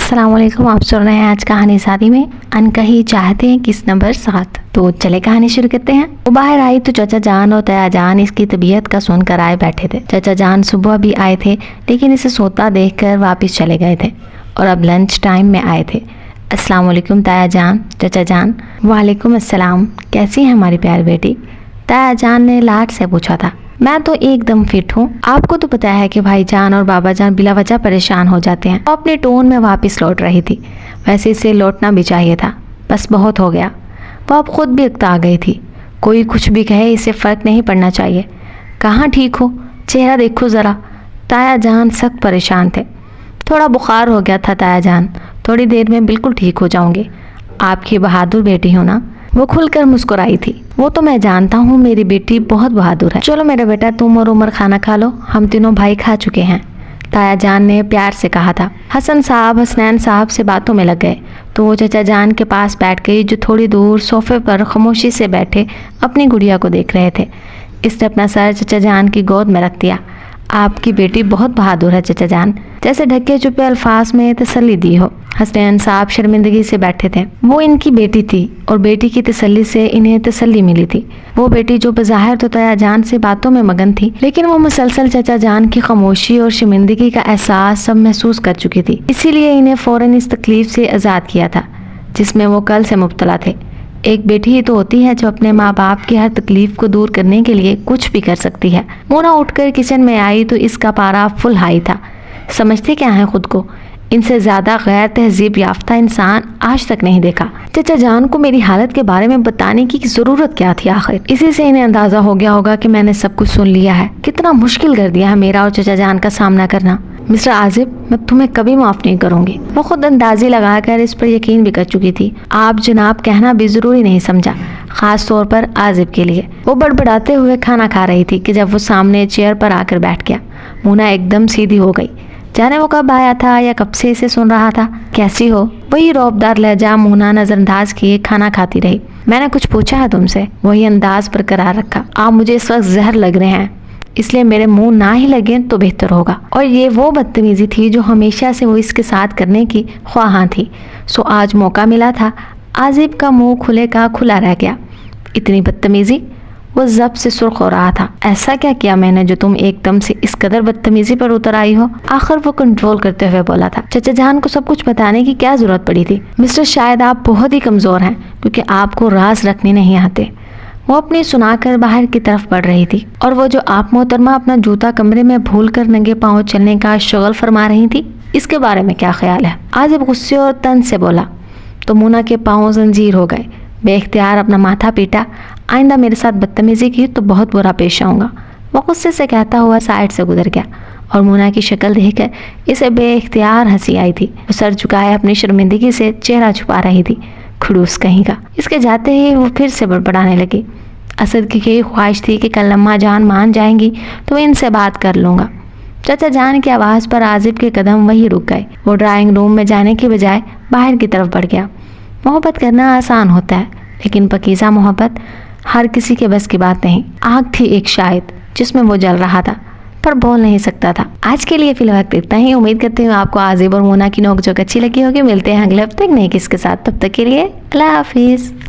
अस्सलाम वालेकुम। आप सुन रहे हैं आज कहानी शादी में अनकही चाहते हैं किस नंबर 7। तो चले कहानी शुरू करते हैं। वो बाहर आई तो चाचा जान और ताया जान इसकी तबीयत का सुनकर आए बैठे थे। चाचा जान सुबह भी आए थे लेकिन इसे सोता देखकर वापस चले गए थे और अब लंच टाइम में आए थे। अस्सलाम वालेकुम ताया जान। चाचा जान वालेकुम अस्सलाम। कैसी है हमारी प्यारी बेटी? ताया जान ने लाड से पूछा था। मैं तो एकदम फिट हूँ। आपको तो पता है कि भाईजान और बाबा जान बिला वजह परेशान हो जाते हैं। वो अपने टोन में वापस लौट रही थी। वैसे इसे लौटना भी चाहिए था, बस बहुत हो गया। वो अब खुद भी उकता गई थी। कोई कुछ भी कहे इसे फर्क नहीं पड़ना चाहिए। कहाँ ठीक हो, चेहरा देखो ज़रा। ताया जान सख्त परेशान थे। थोड़ा बुखार हो गया था ताया जान, थोड़ी देर में बिल्कुल ठीक हो जाऊंगी। आपकी बहादुर बेटी हो ना? वो खुलकर मुस्कुराई थी। वो तो मैं जानता हूँ, मेरी बेटी बहुत बहादुर है। चलो मेरा बेटा, तुम और उमर खाना खा लो, हम तीनों भाई खा चुके हैं, ताया जान ने प्यार से कहा था। हसन साहब हसनैन साहब से बातों में लग गए तो वो चाचा जान के पास बैठ गई जो थोड़ी दूर सोफे पर खामोशी से बैठे अपनी गुड़िया को देख रहे थे। इसने अपना सर चाचा जान की गोद में रख दिया। आपकी बेटी बहुत बहादुर है चाचा जान, जैसे ढके छुपे अल्फाज में तसल्ली दी हो। हसनैन साहब शर्मिंदगी से बैठे थे। वो इनकी बेटी थी और बेटी की तसल्ली से इन्हें तसल्ली मिली थी। वो बेटी जो बज़ाहिर तो ताया जान से बातों में मगन थी, लेकिन वो मुसलसल चाचा जान की खामोशी और शर्मिंदगी का एहसास सब महसूस कर चुकी थी। इसीलिए इन्हें फौरन इस तकलीफ से आज़ाद किया था जिसमें वो कल से मुब्तला थे। एक बेटी ही तो होती है जो अपने माँ बाप की हर तकलीफ को दूर करने के लिए कुछ भी कर सकती है। मोना उठकर किचन में आई तो इसका पारा फुल हाई था। समझते क्या है खुद को? इनसे ज्यादा गैर तहजीब याफ्ता इंसान आज तक नहीं देखा। चाचा जान को मेरी हालत के बारे में बताने की जरूरत क्या थी आखिर? इसी से इन्हें अंदाजा हो गया होगा कि मैंने सब कुछ सुन लिया है। कितना मुश्किल कर दिया है मेरा और चाचा जान का सामना करना। मिस्टर आजिब, मैं तुम्हें कभी माफ नहीं करूंगी। वो खुद अंदाजी लगाकर इस पर यकीन भी कर चुकी थी। आप जनाब कहना भी जरूरी नहीं समझा, खास तौर पर आजिब के लिए। वो बड़बड़ाते हुए खाना खा रही थी कि जब वो सामने चेयर पर आकर बैठ गया। मुना एकदम सीधी हो गई। जाने वो कब आया था या कब से इसे सुन रहा था। कैसी हो? वही रौबदार लहजा मुना नजरअंदाज किए खाना खाती रही। मैंने कुछ पूछा है तुमसे? वही अंदाज बरकरार रखा। आप मुझे इस वक्त जहर लग रहे हैं, इसलिए मेरे मुंह ना ही लगे तो बेहतर होगा। और ये वो बदतमीजी थी जो हमेशा से वो इसके साथ करने की ख्वाहां थी। सो आज मौका मिला था। आजिब का मुंह खुले का खुला रह गया। इतनी बदतमीजी? वो जब से सुर्ख हो रहा था। ऐसा क्या किया मैंने जो तुम एकदम से इस कदर बदतमीजी पर उतर आई हो? आखिर वो कंट्रोल करते हुए बोला था। चाचा जान को सब कुछ बताने की क्या जरूरत पड़ी थी? मिस्टर, शायद आप बहुत ही कमजोर हैं क्योंकि आपको राज रखने नहीं आते। वो अपनी सुनाकर बाहर की तरफ बढ़ रही थी। और वो जो आप मोहतरमा अपना जूता कमरे में भूल कर नंगे पाँव चलने का शुगल फरमा रही थी, इसके बारे में क्या ख्याल है? आज जब गुस्से और तन से बोला तो मुना के पाँव जंजीर हो गए। बेख्तियार अपना माथा पीटा। आइंदा मेरे साथ बदतमीजी की तो बहुत बुरा पेश आऊंगा। वो गुस्से से कहता हुआ साइड से गुजर गया और मुना की शक्ल देखकर इसे बेख्तियार हंसी आई थी। वो सर झुकाए अपनी शर्मिंदगी से चेहरा छुपा रही थी। खड़ूस कहीं का। इसके जाते ही वो फिर से बड़बड़ाने लगी। असद की यही ख्वाहिश थी कि कल अम्मा जान मान जाएंगी तो इनसे बात कर लूँगा। चाचा जान की आवाज़ पर आजिब के कदम वहीं रुक गए। वो ड्राइंग रूम में जाने के बजाय बाहर की तरफ बढ़ गया। मोहब्बत करना आसान होता है लेकिन पकीज़ा मोहब्बत हर किसी के बस की बात नहीं। आग थी एक शायद जिसमें वो जल रहा था पर बोल नहीं सकता था। आज के लिए फिलहाल इतना ही। उम्मीद करती हूँ आपको आजिब और मोना की नोकझोंक अच्छी लगी होगी। मिलते हैं अगले हफ्ते नए किसके साथ। तब तक के लिए अल्लाह हाफिज़।